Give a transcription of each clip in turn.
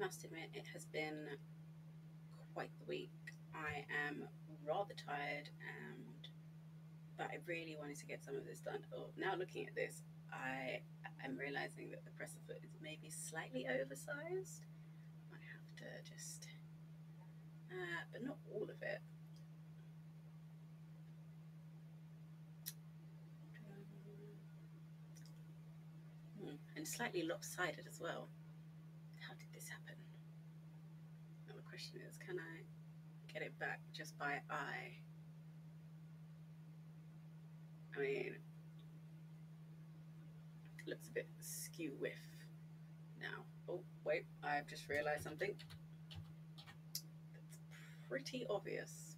must admit it has been quite the week. I am rather tired, but I really wanted to get some of this done. Oh, now looking at this, I am realizing that the presser foot is maybe slightly oversized. I have to just, but not all of it. And slightly lopsided as well. How did this happen? Now the question is, can I get it back just by eye? I mean, it looks a bit skew whiff now. Oh, wait, I've just realized something. That's pretty obvious.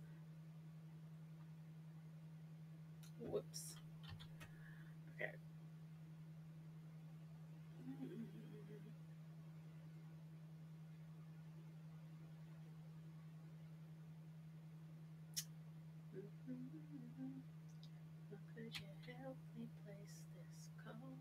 Whoops. Okay. Could you help me place this call?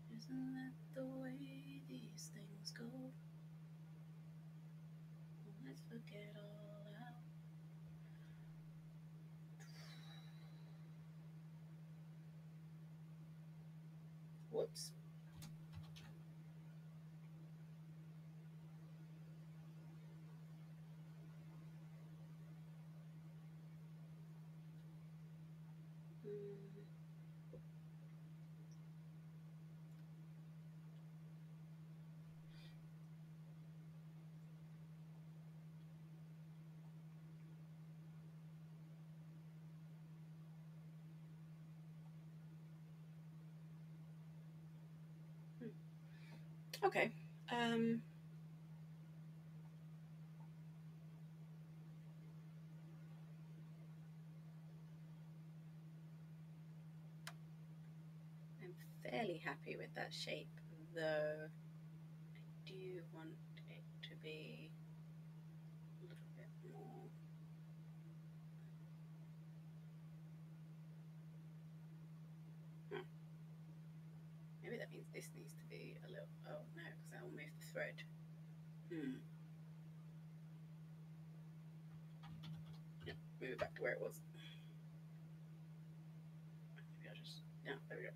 Isn't that the way these things go? Let's forget all out. Whoops. Okay. I'm fairly happy with that shape, though I do want it to be a little bit more. Maybe that means this needs to be a little. Oh no, because that will move the thread. Yeah, move it back to where it was. Maybe I'll just. Yeah, there we go.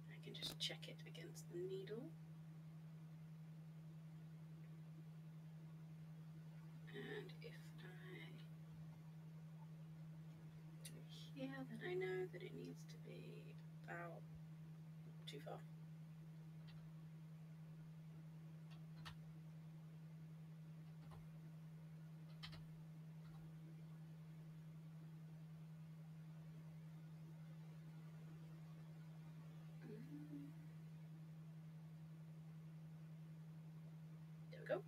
I can just check it against the needle. And if I do it here, then I know that it needs to be about too far. There we go.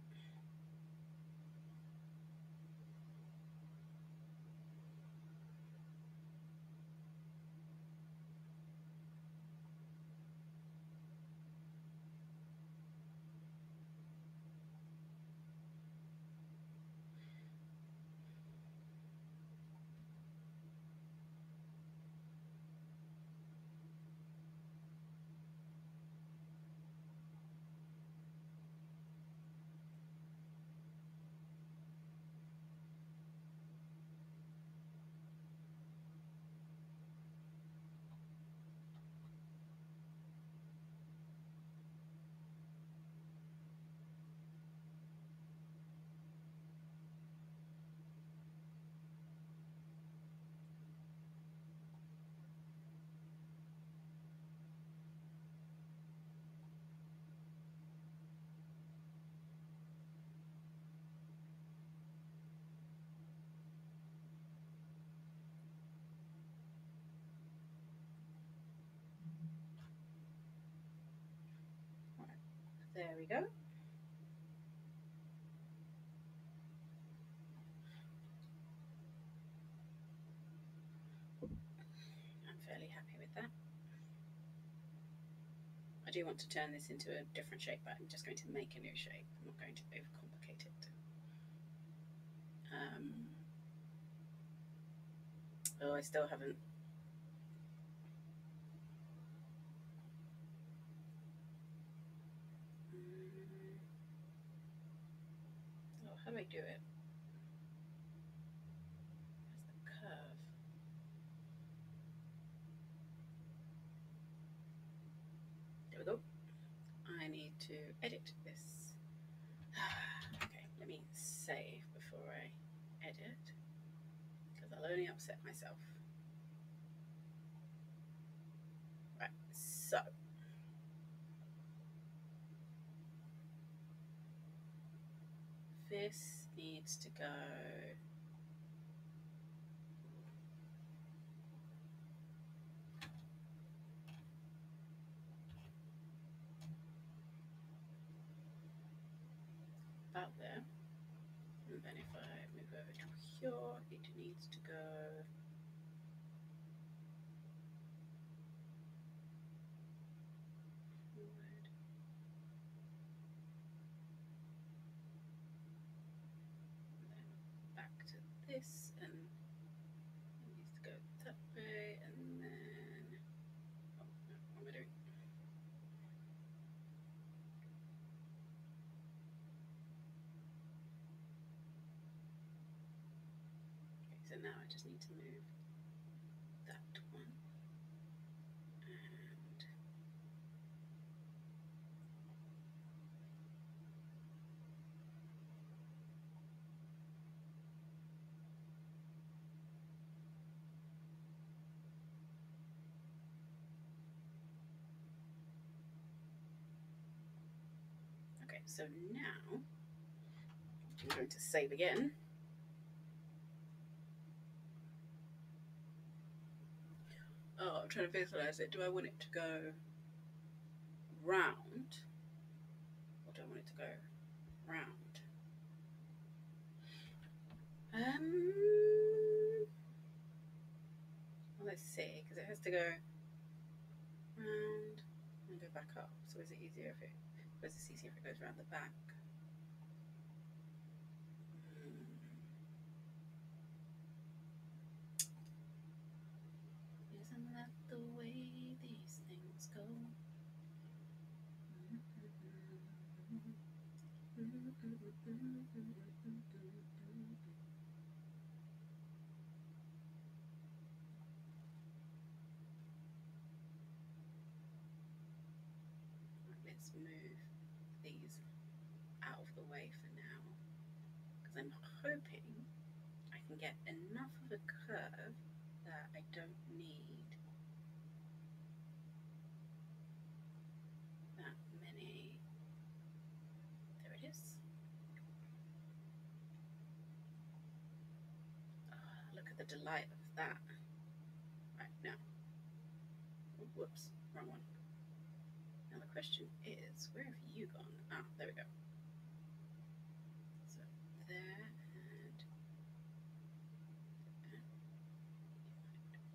There we go. I'm fairly happy with that. I do want to turn this into a different shape, but I'm just going to make a new shape. I'm not going to overcomplicate it. Oh, I still haven't. Oh, how do I do it? Where's the curve? There we go. I need to edit this. Okay, let me save before I edit, because I'll only upset myself. Right, so this needs to go about there, and then if I move over to here, it needs to go forward. And then back to this, and it needs to go that way, and then, oh no, what am I doing? Okay, so now I just need to move that one, and okay, so now I'm going to save again. Oh, I'm trying to visualize it. Do I want it to go round, or do I want it to go round? Well, let's see, because it has to go round and go back up. So is it easier if it goes around the back? Isn't that the way these things go? Let's move these out of the way for now, because I'm hoping I can get enough of a curve that I don't need that many. There it is. Oh, look at the delight of that. Right, now. Oh, whoops, wrong one. Now the question is, where have you gone? Ah, there we go. So there, and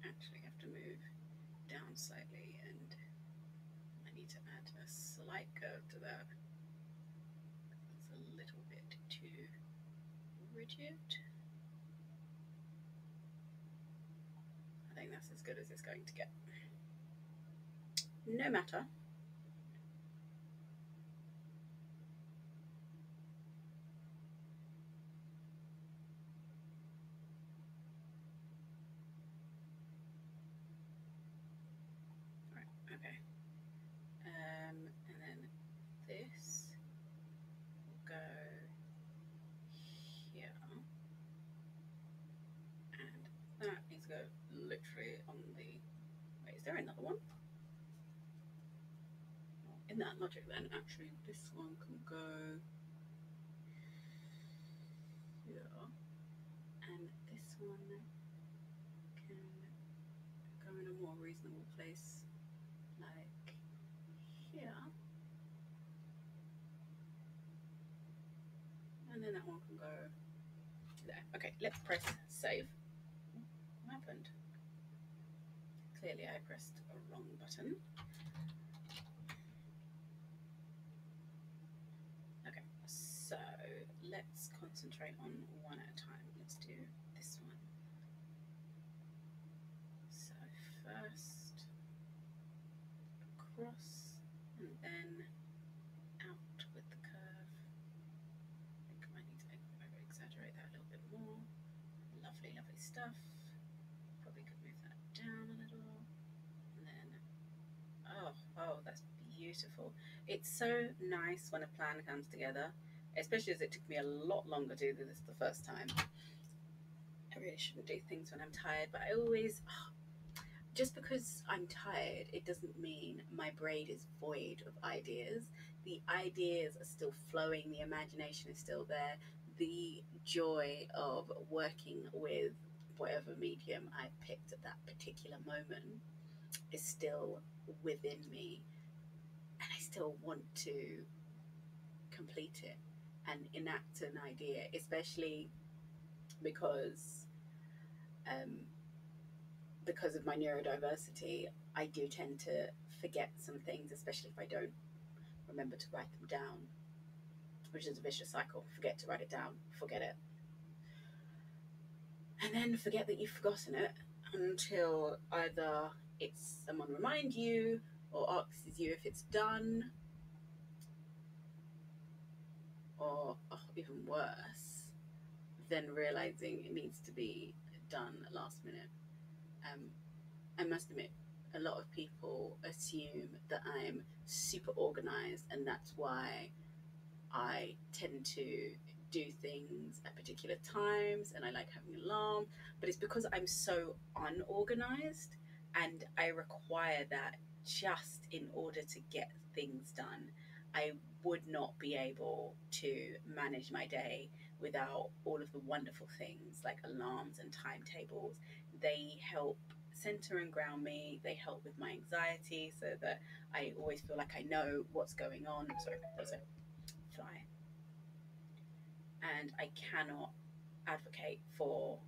actually have to move down slightly, and I need to add a slight curve to that. It's a little bit too rigid. I think that's as good as it's going to get. No matter. Right, okay. And then this will go here, and that needs to go literally on the. Wait, is there another one? In that logic, then actually this one can go here, and this one can go in a more reasonable place, like here, and then that one can go there. Okay, let's press save. What happened? Clearly I pressed a wrong button. Okay, so let's concentrate on one at a time. Let's do this one. So first across and then out with the curve. I think I might need to exaggerate that a little bit more. Lovely, lovely stuff. Probably could move that down a little. And then, oh, that's beautiful. It's so nice when a plan comes together, especially as it took me a lot longer to do this the first time. I really shouldn't do things when I'm tired, but I always, just because I'm tired, it doesn't mean my brain is void of ideas. The ideas are still flowing, the imagination is still there, the joy of working with whatever medium I picked at that particular moment is still within me, and I still want to complete it and enact an idea, especially because um, because of my neurodiversity, I do tend to forget some things, especially if I don't remember to write them down, which is a vicious cycle. Forget to write it down, forget it, and then forget that you've forgotten it until either it's someone remind you or asks you if it's done, or even worse, then realizing it needs to be done last minute. Um, I must admit, a lot of people assume that I'm super organized, and that's why I tend to do things at particular times and I like having an alarm. But it's because I'm so unorganized and I require that just in order to get things done. I would not be able to manage my day without all of the wonderful things like alarms and timetables. They help center and ground me. They help with my anxiety so that I always feel like I know what's going on. Sorry, there's a fly. And I cannot advocate for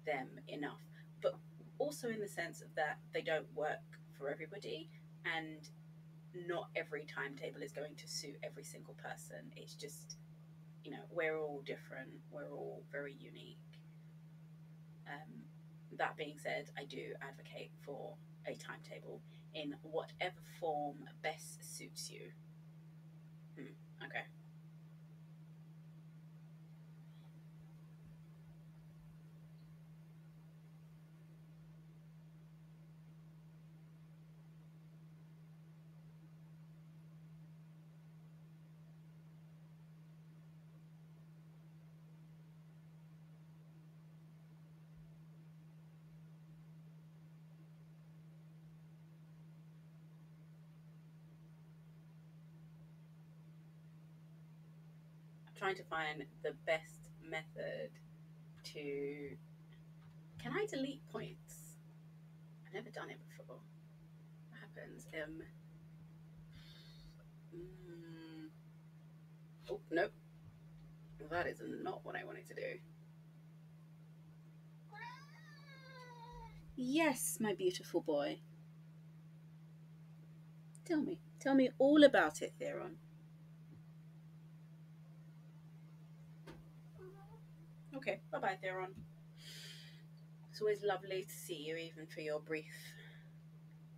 them enough. But also in the sense of that they don't work for everybody, and not every timetable is going to suit every single person. It's just, we're all different, we're all very unique. Um, that being said, I do advocate for a timetable in whatever form best suits you. Okay. I'm trying to find the best method to. Can I delete points? I've never done it before. What happens? Mm, oh, nope. That is not what I wanted to do. Yes, my beautiful boy. Tell me. Tell me all about it, Theron. Okay, bye bye, Theron. It's always lovely to see you, even for your brief,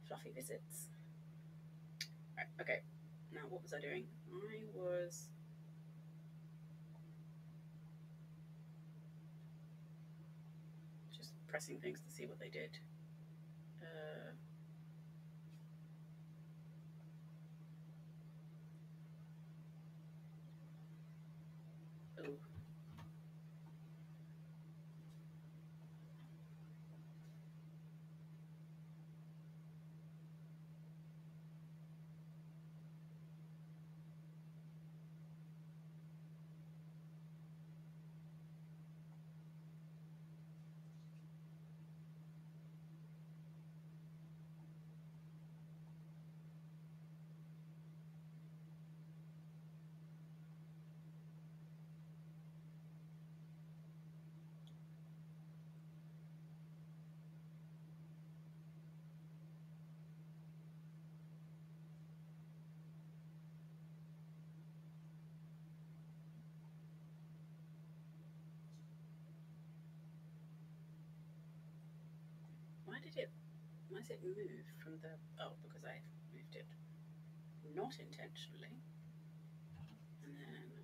fluffy visits. Right, okay, now what was I doing? I was just pressing things to see what they did. Uh, oh, why is it moved from the, oh, because I moved it not intentionally. And then,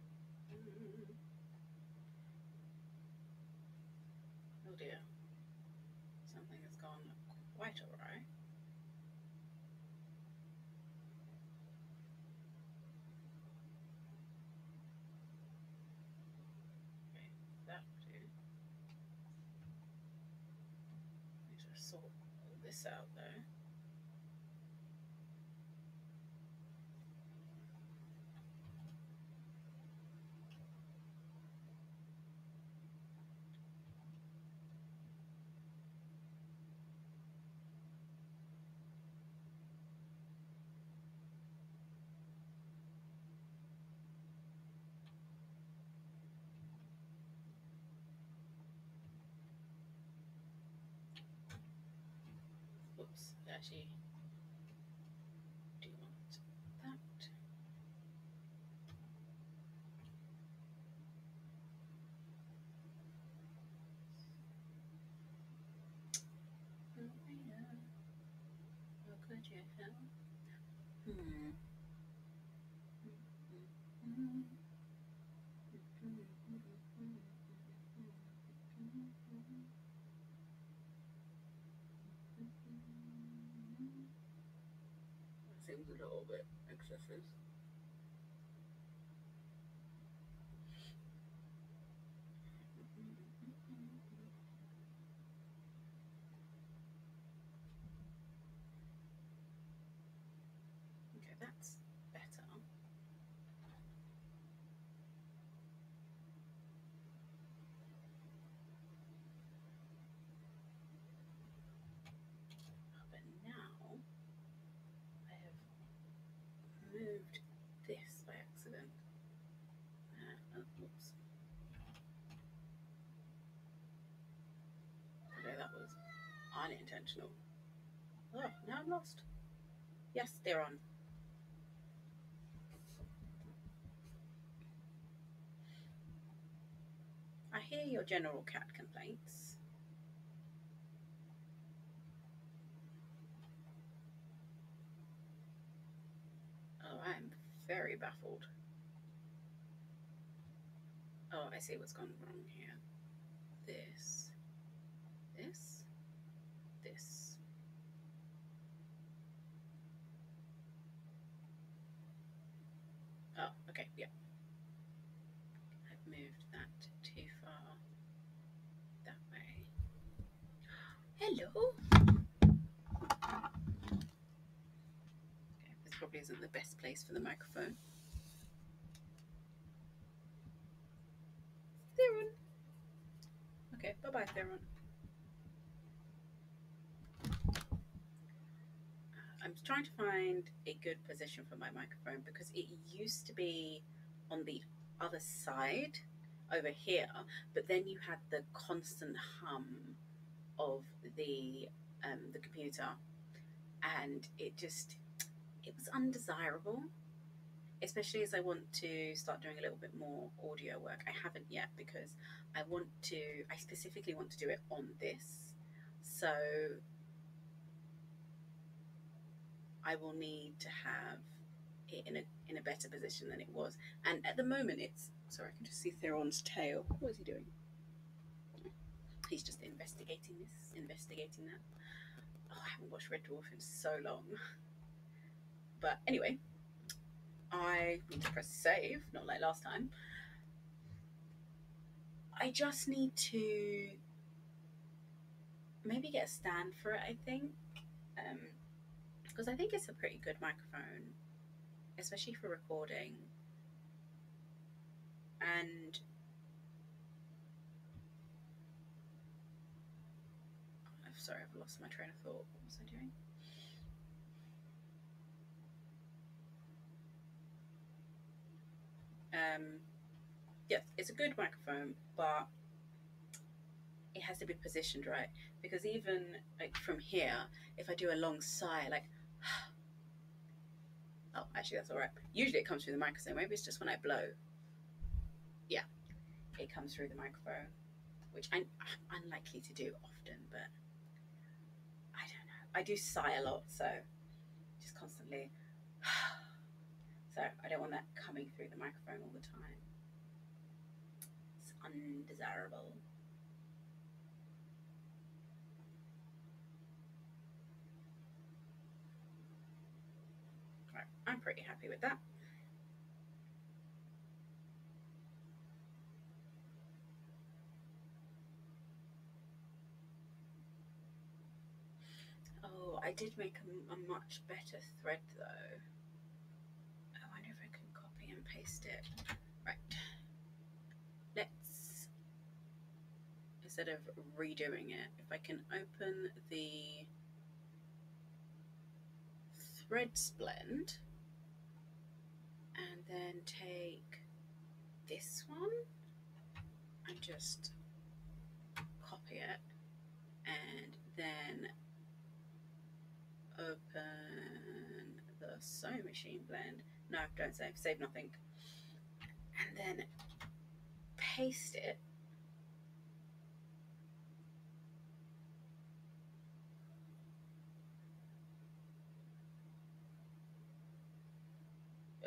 oh dear, something has gone quite awry. Okay, that will do. Need to sort all this out though. Oops, actually, do you want that? Maria, how could you help? That seems a little bit excessive. Okay, that's better. But now I have moved this by accident. Oops. Okay, that was unintentional. Oh, now I'm lost. Yes, they're on. I hear your general cat complaints. Oh, I'm very baffled. Oh, I see what's gone wrong here. This, this, this. Oh, okay, yeah. I've moved that too far that way. Hello. Okay, this probably isn't the best place for the microphone. Theron. Okay, bye-bye, Theron. I'm trying to find a good position for my microphone because it used to be on the other side over here, but then you had the constant hum of the computer, and it was undesirable, especially as I want to start doing a little bit more audio work. I haven't yet because I specifically want to do it on this, so I will need to have it in a better position than it was. And at the moment, sorry, I can just see Theron's tail. What is he doing? He's just investigating this, investigating that. Oh, I haven't watched Red Dwarf in so long. But anyway, I need to press save, not like last time. I just need to maybe get a stand for it, I think. Because I think it's a pretty good microphone, especially for recording. And I'm sorry, I've lost my train of thought. What was I doing? Yes, it's a good microphone, but it has to be positioned right, because even like from here, if I do a long sigh, like oh, actually that's all right. Usually it comes through the microphone. Maybe it's just when I blow. Yeah, it comes through the microphone, which I'm unlikely to do often, but I do sigh a lot, so just constantly. So I don't want that coming through the microphone all the time. It's undesirable. Right, I'm pretty happy with that. Oh, I did make a much better thread though. I wonder if I can copy and paste it. Right. Let's, instead of redoing it, if I can open the threads blend and then take this one and just copy it and then open the sewing machine blend. No, don't save nothing. And then paste it.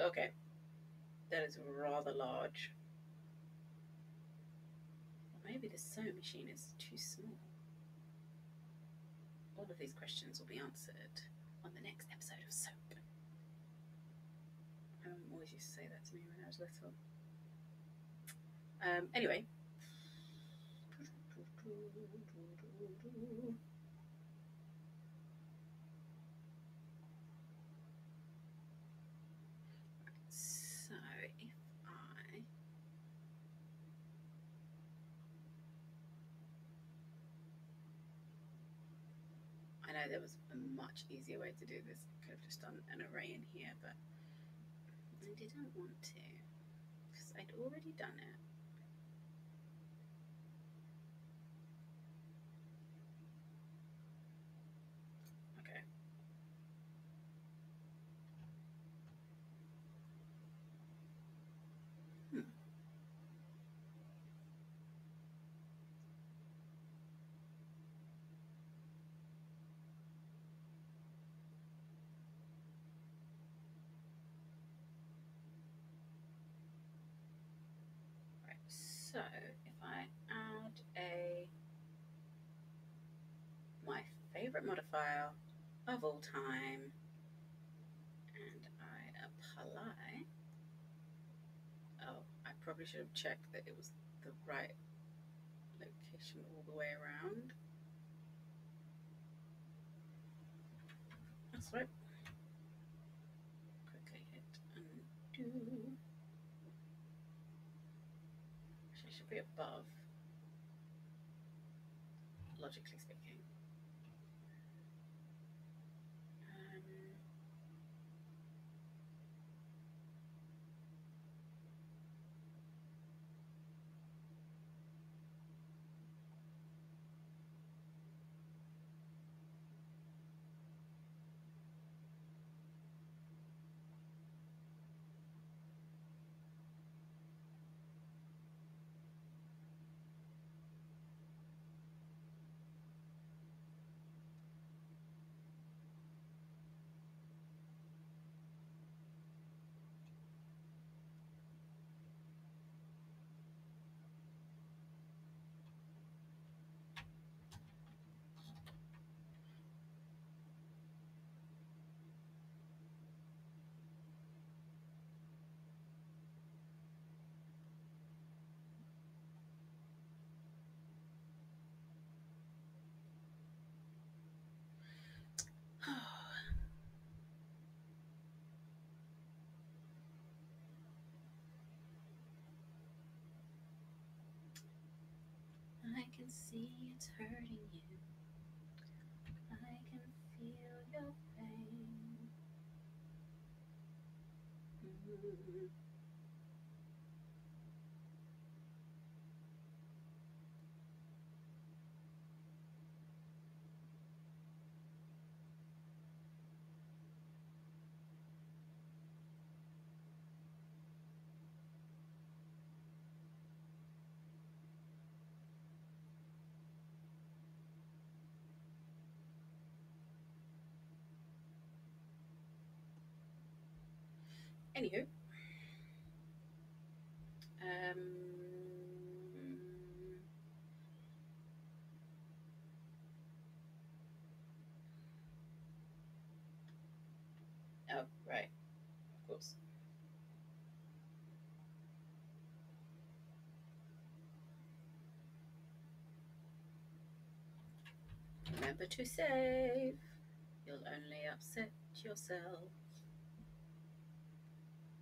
Okay, that is rather large. Or maybe the sewing machine is too small. All of these questions will be answered on the next episode of Soap. Always used to say that to me when I was little. Anyway. So if I know there was a much easier way to do this. I could have just done an array in here, but I didn't want to because I'd already done it. Okay. Right. So if I add my favorite modifier of all time and I apply. Oh, I probably should have checked that it was the right location all the way around. That's right. Quickly hit undo. Actually, it should be above, logically speaking. I can see it's hurting you. I can feel your pain. Anywho, oh, right, of course. Remember to save. You'll only upset yourself.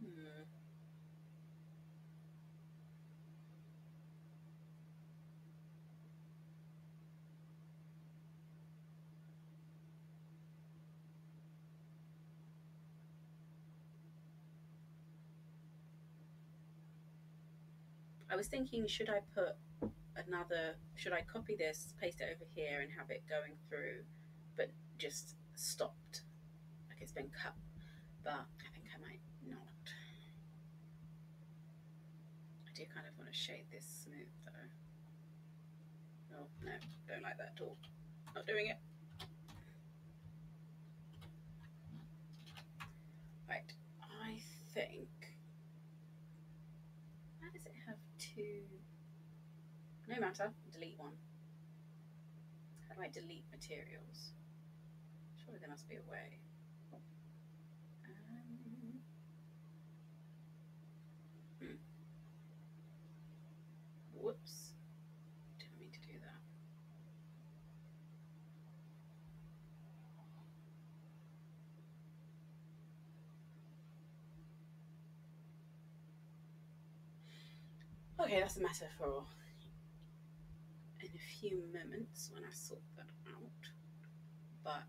Hmm. I was thinking, should I copy this, paste it over here, and have it going through, but just stopped, like it's been cut. But I think I might not. I do kind of want to shade this smooth though. Oh, no, don't like that at all. Not doing it. Right, I think. Why does it have two? No matter, delete one. How do I delete materials? Surely there must be a way. Um, Whoops. Didn't mean to do that. Okay, that's a matter for in a few moments when I sort that out. But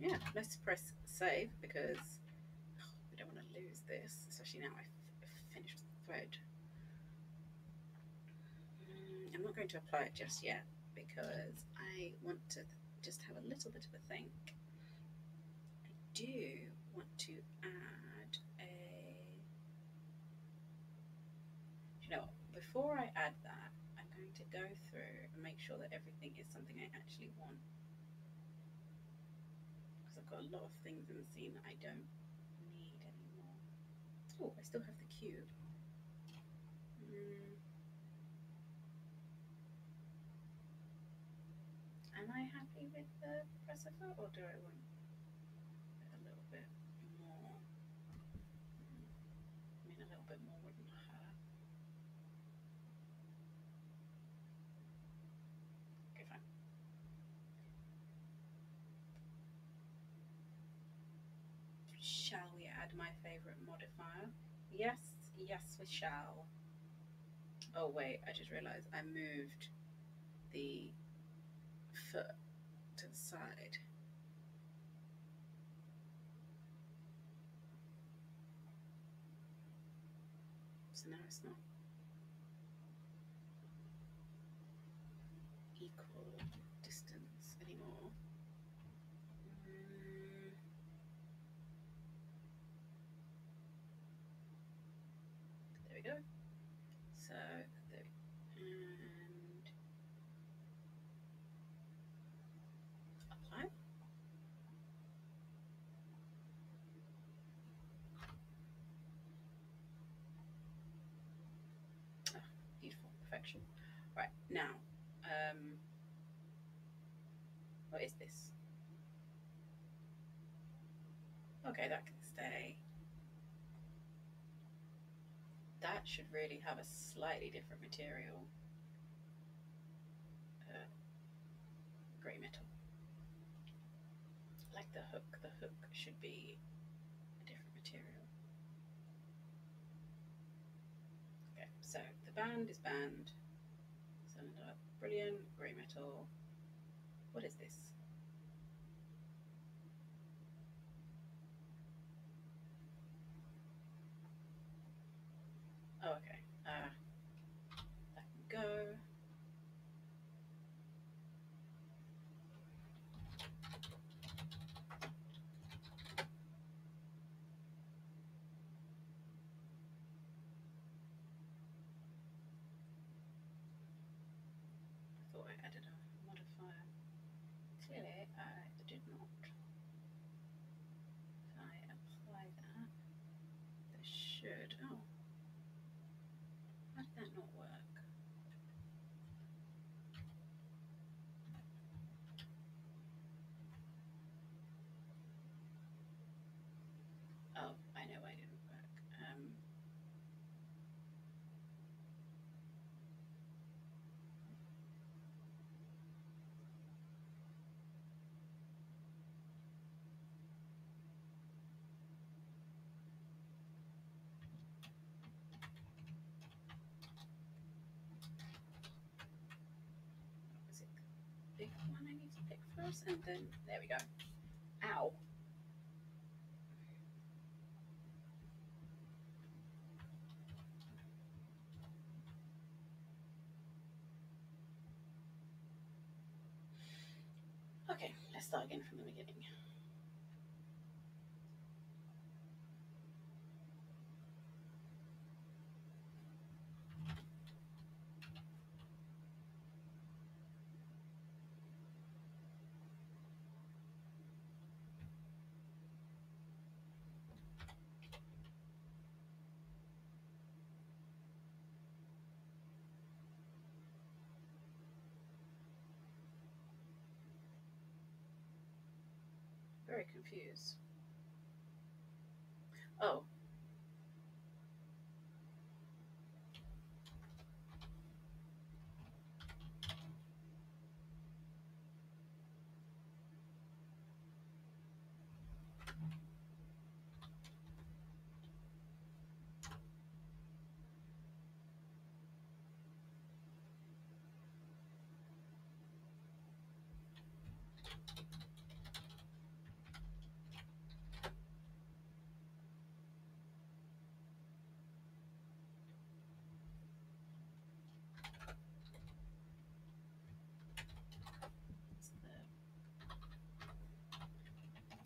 yeah, let's press save because we don't want to lose this, especially now I've finished the thread. I'm not going to apply it just yet because I want to just have a little bit of a think. I do want to add a. You know, before I add that, I'm going to go through and make sure that everything is something I actually want. Because I've got a lot of things in the scene that I don't need anymore. Oh, I still have the cube. Am I happy with the precipice, or do I want a little bit more? I mean, a little bit more wouldn't hurt. Okay, fine. Shall we add my favorite modifier? Yes, yes, we shall. Oh, wait, I just realized I moved the foot to the side. So now it's not equal distance anymore. There we go. So there, and apply. Oh, beautiful perfection. Right now, what is this? Okay, that can stay. That should really have a slightly different material. Grey metal. Like the hook. The hook should be a different material. Okay, so the band is band. Cylinder, brilliant. Grey metal. What is this? Oh, okay. That can go. I thought I added a modifier. Clearly, I did not. If I apply that. should. Oh, how did that not work? Oh, I know why it didn't work. Was it the big one I need to pick first? And then, there we go. Ow. Okay, let's start again from the beginning. Very confused. Oh,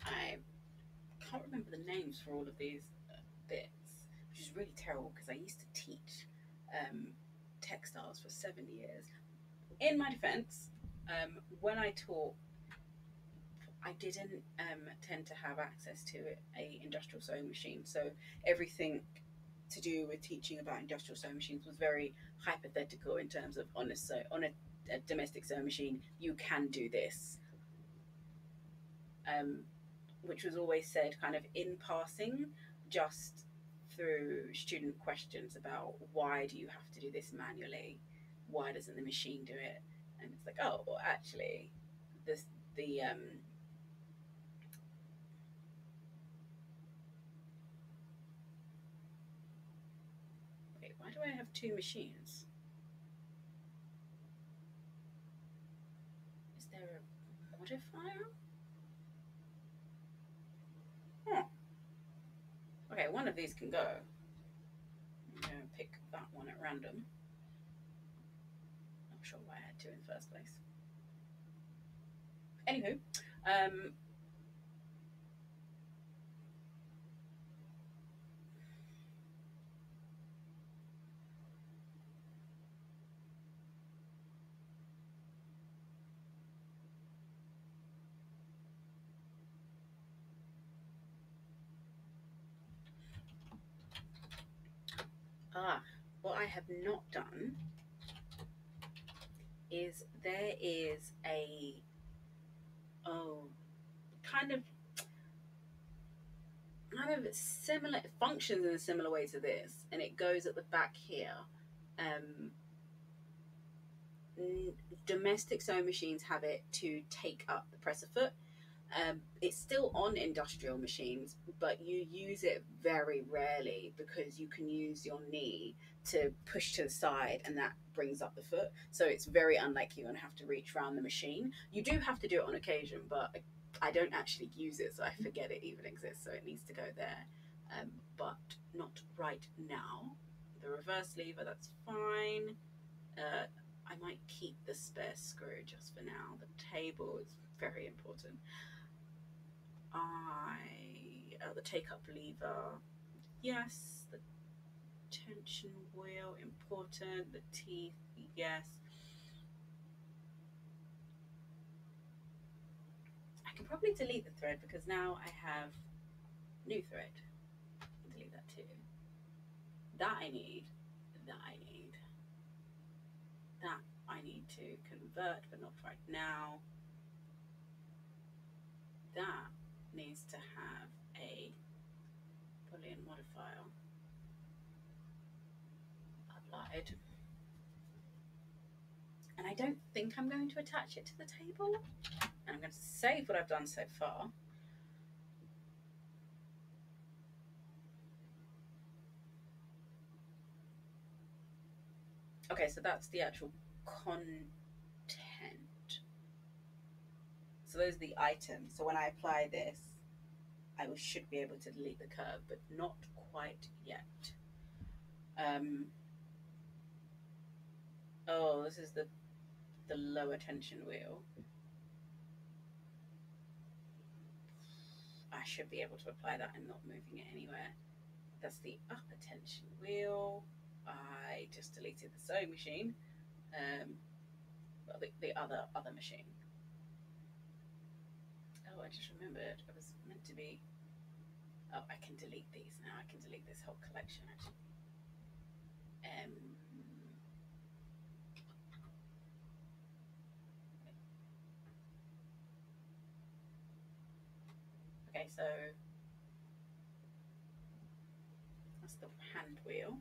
I can't remember the names for all of these bits, which is really terrible because I used to teach textiles for 7 years. In my defense, when I taught, I didn't tend to have access to a industrial sewing machine, so everything to do with teaching about industrial sewing machines was very hypothetical in terms of on a domestic sewing machine you can do this, um, which was always said kind of in passing, just through student questions about why do you have to do this manually, why doesn't the machine do it, and it's like, oh well, actually this the wait, why do I have two machines? Is there a modifier? Huh. Okay, one of these can go. I'm going to pick that one at random. Not sure why I had two in the first place. Anywho, um, what I have not done is there is a oh kind of similar, it functions in a similar way to this, and it goes at the back here. Um, Domestic sewing machines have it to take up the presser foot. It's still on industrial machines, but you use it very rarely because you can use your knee to push to the side and that brings up the foot. So it's very unlikely you're going to have to reach around the machine. You do have to do it on occasion, but I don't actually use it, so I forget it even exists. So it needs to go there, but not right now. The reverse lever, that's fine. I might keep the spare screw just for now. The table is very important. The take up lever, yes. The tension wheel, important. The teeth, yes. I can probably delete the thread because now I have new thread. Delete that too. That I need. That I need. That I need to convert, but not right now. That needs to have a Boolean modifier applied. And I don't think I'm going to attach it to the table. And I'm going to save what I've done so far. Okay, so that's the actual content. So those are the items. So when I apply this, I should be able to delete the curve, but not quite yet. Oh, this is the lower tension wheel. I should be able to apply that and not moving it anywhere. That's the upper tension wheel. I just deleted the sewing machine. Well, the other machine. Oh, I just remembered it was meant to be. Oh, I can delete these now. I can delete this whole collection actually. Okay, so that's the hand wheel.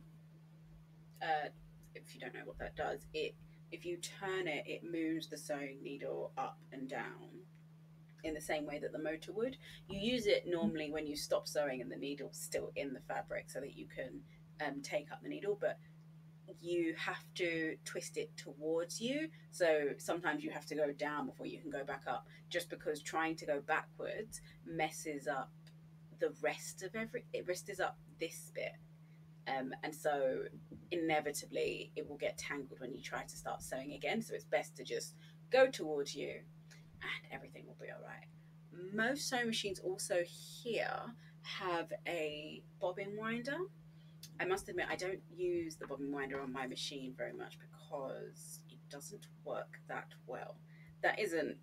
If you don't know what that does, if you turn it, it moves the sewing needle up and down in the same way that the motor would. You use it normally when you stop sewing and the needle's still in the fabric so that you can take up the needle, but you have to twist it towards you. So sometimes you have to go down before you can go back up, just because trying to go backwards messes up the rest of it messes up this bit. And so inevitably it will get tangled when you try to start sewing again. So it's best to just go towards you and everything will be all right. Most sewing machines also here have a bobbin winder. I must admit, I don't use the bobbin winder on my machine very much because it doesn't work that well. That isn't,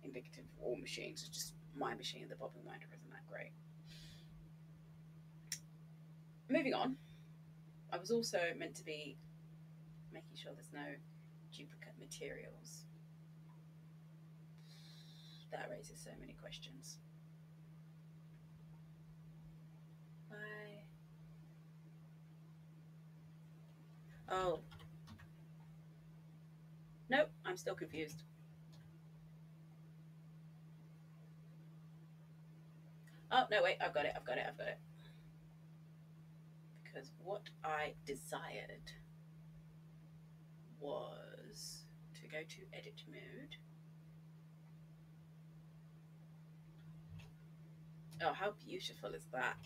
indicative of all machines. It's just my machine. The bobbin winder isn't that great. Moving on, I was also meant to be making sure there's no duplicate materials. That raises so many questions. Why? Oh. Nope, I'm still confused. Oh, no, wait, I've got it. Because what I desired was to go to edit mode. Oh, how beautiful is that?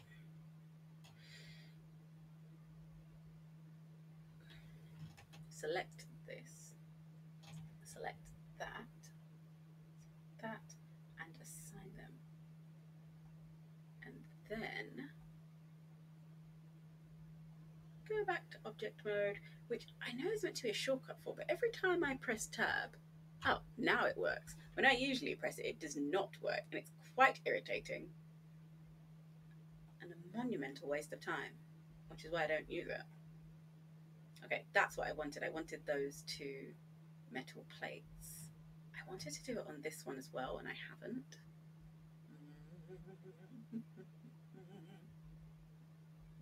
Select this, select that, and assign them. And then go back to object mode, which I know is meant to be a shortcut for, but every time I press tab, oh, now it works. When I usually press it, it does not work, and it's quite irritating. And a monumental waste of time, which is why I don't use it. Okay, that's what I wanted. I wanted those two metal plates. I wanted to do it on this one as well, and I haven't.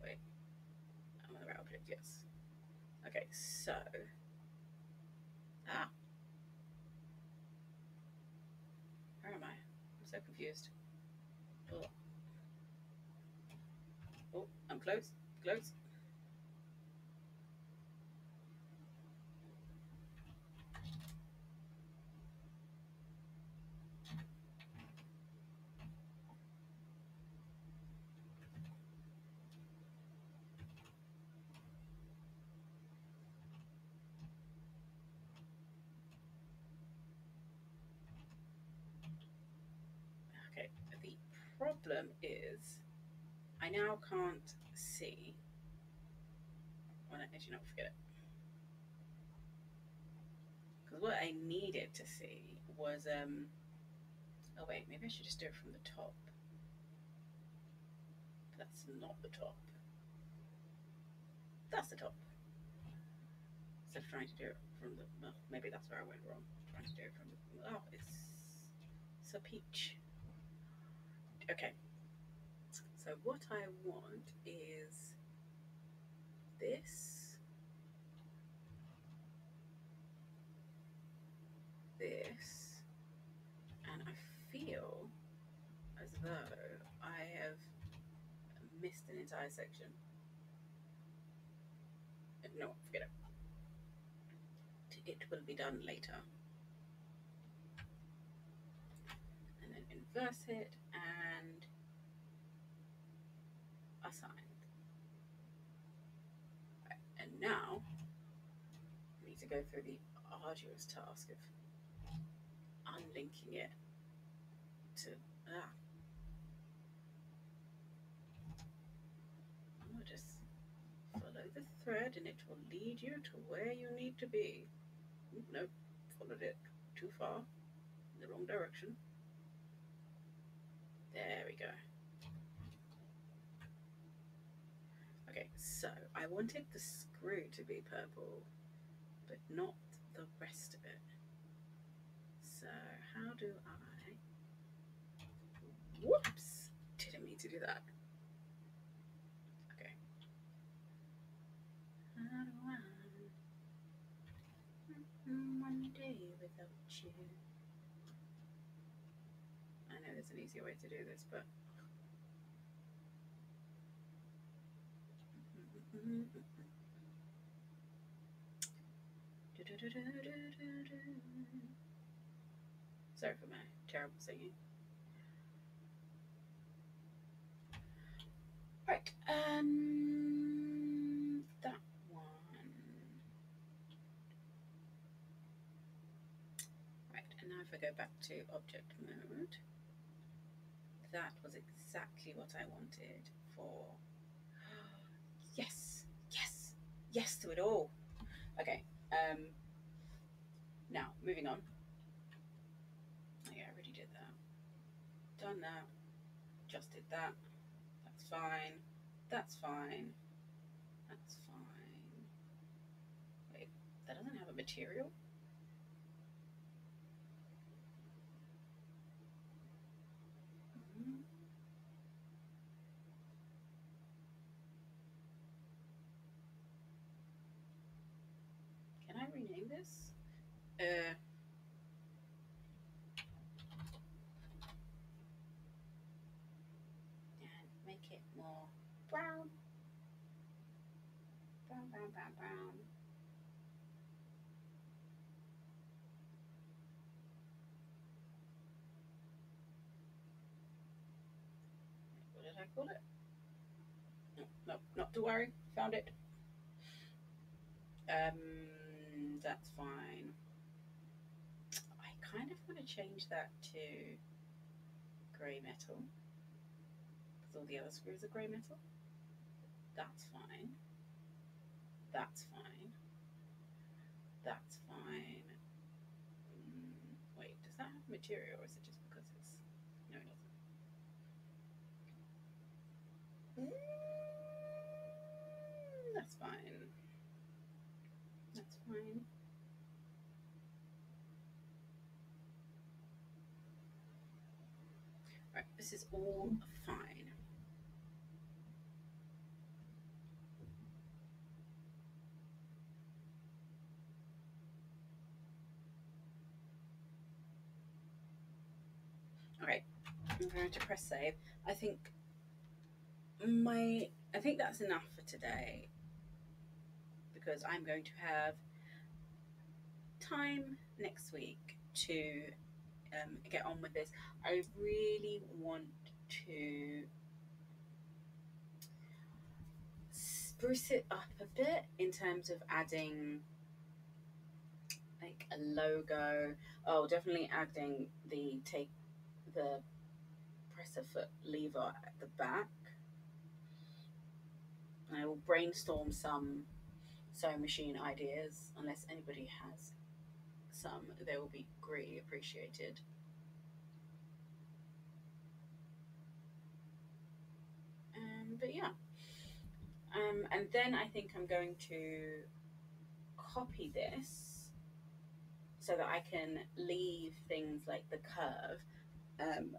Wait, I'm on the right object, yes. Okay, so, where am I? I'm so confused. Oh, I'm close. Okay, the problem is I now can't see. Well, actually, not forget it. Because what I needed to see was, oh wait, maybe I should just do it from the top. That's not the top. That's the top. Instead of trying to do it from the, well, maybe that's where I went wrong. Trying to do it from the, oh, it's a peach. Okay, so what I want is this, this, and I feel as though I have missed an entire section. No, forget it. It will be done later. And then inverse it and assign. Right. And now I need to go through the arduous task of unlinking it to I'll just follow the thread and it will lead you to where you need to be. Nope, followed it too far in the wrong direction. There we go. Okay, so I wanted the screw to be purple, but not the rest of it. So how do I... Whoops! Didn't mean to do that. Okay. How do I... One day without you. I know there's an easier way to do this, but... Sorry for my terrible singing. Right, that one. Right, and now if I go back to object mode, that was exactly what I wanted for... Yes, yes, yes to it all. Okay, now moving on. Oh, yeah, I already did that. Done that. Just did that. That's fine. That's fine. That's fine. Wait, that doesn't have a material? Can I rename this? And make it more brown. Brown, brown, brown, brown. What did I call it? No, no, not to worry. Found it. That's fine. I kind of want to change that to grey metal, because all the other screws are grey metal. That's fine. That's fine. That's fine. Wait, does that have material, or is it just because it's... No, it doesn't. That's fine. That's fine. Right, this is all fine. Okay, I'm going to press save. I think that's enough for today, because I'm going to have time next week to get on with this. I really want to spruce it up a bit in terms of adding like a logo. Oh, definitely adding the presser foot lever at the back. I will brainstorm some sewing machine ideas. Unless anybody has some, they will be greatly appreciated. But yeah, And then I think I'm going to copy this so that I can leave things like the curve um,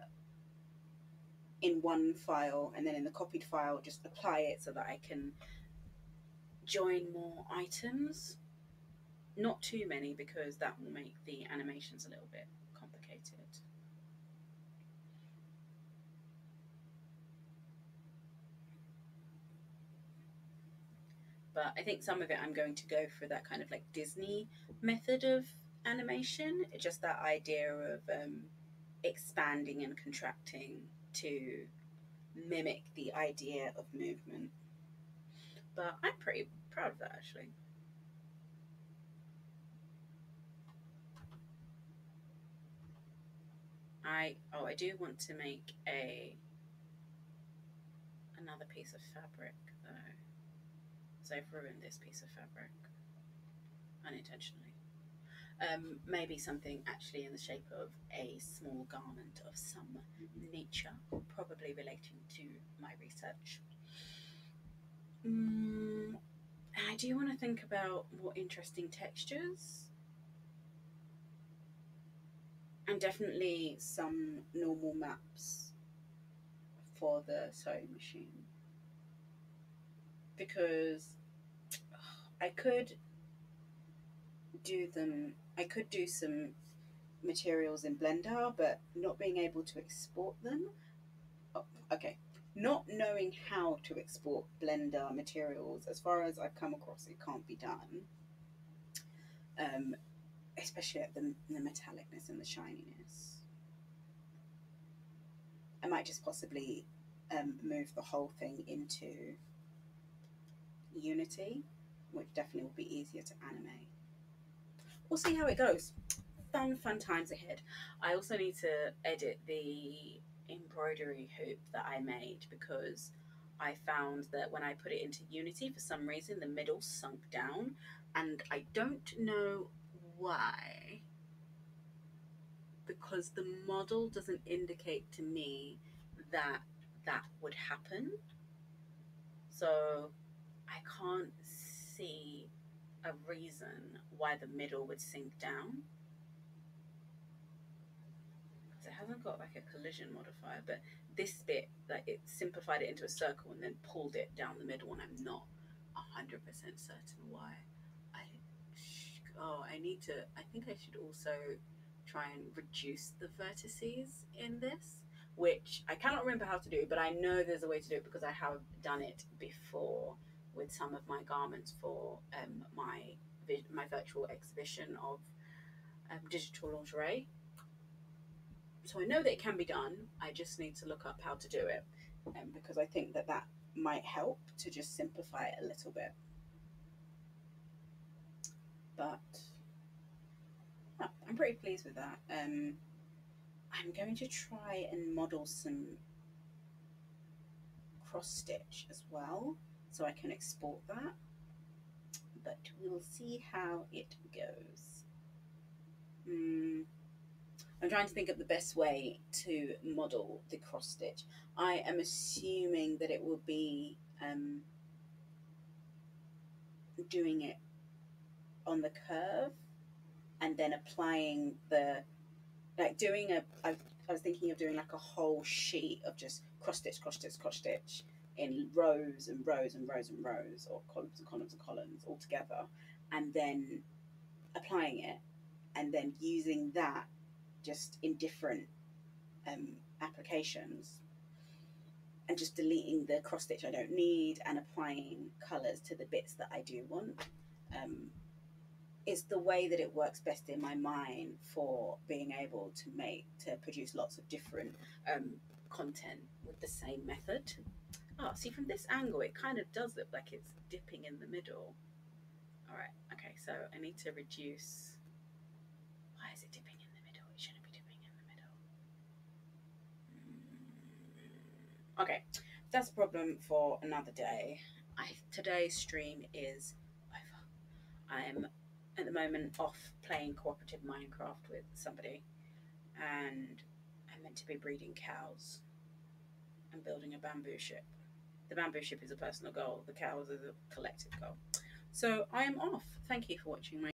in one file, and then in the copied file just apply it so that I can join more items. Not too many, because that will make the animations a little bit complicated. But I think some of it I'm going to go for that kind of like Disney method of animation, just that idea of expanding and contracting to mimic the idea of movement. But I'm pretty proud of that, actually. I do want to make a another piece of fabric though, so I've ruined this piece of fabric unintentionally. Maybe something actually in the shape of a small garment of some nature, probably relating to my research. And I do want to think about more interesting textures, and definitely some normal maps for the sewing machine, because I could I could do some materials in Blender, but not being able to export them. Oh, okay. Not knowing how to export Blender materials, as far as I've come across, it can't be done. Um, Especially at the metallicness and the shininess. I might just possibly move the whole thing into Unity, which definitely will be easier to animate. We'll see how it goes. Fun times ahead. I also need to edit the embroidery hoop that I made, because I found that when I put it into Unity, for some reason the middle sunk down, and I don't know why, because the model doesn't indicate to me that that would happen. So I can't see a reason why the middle would sink down, because it hasn't got like a collision modifier. But this bit, like, it simplified it into a circle and then pulled it down the middle, and I'm not 100% certain why. I I need to. I think I should also try and reduce the vertices in this, which I cannot remember how to do, but I know there's a way to do it because I have done it before with some of my garments for my virtual exhibition of digital lingerie. So I know that it can be done. I just need to look up how to do it, because I think that that might help to just simplify it a little bit. But yeah, I'm pretty pleased with that. I'm going to try and model some cross stitch as well, so I can export that. But we'll see how it goes. I'm trying to think of the best way to model the cross stitch. I am assuming that it will be doing it on the curve and then applying the, like, doing a, I was thinking of doing like a whole sheet of just cross stitch, cross stitch, cross stitch in rows and rows and rows and rows, or columns and columns and columns all together, and then applying it, and then using that just in different applications, and just deleting the cross stitch I don't need and applying colours to the bits that I do want. Is the way that it works best in my mind for being able to produce lots of different content with the same method. Oh, see, from this angle it kind of does look like it's dipping in the middle. All right, okay, so I need to reduce. Why is it dipping in the middle? It shouldn't be dipping in the middle. Okay, that's a problem for another day. Today's stream is over. I'm at the moment off playing cooperative Minecraft with somebody, and I'm meant to be breeding cows and building a bamboo ship. The bamboo ship is a personal goal. The cows is a collective goal. So I am off. Thank you for watching my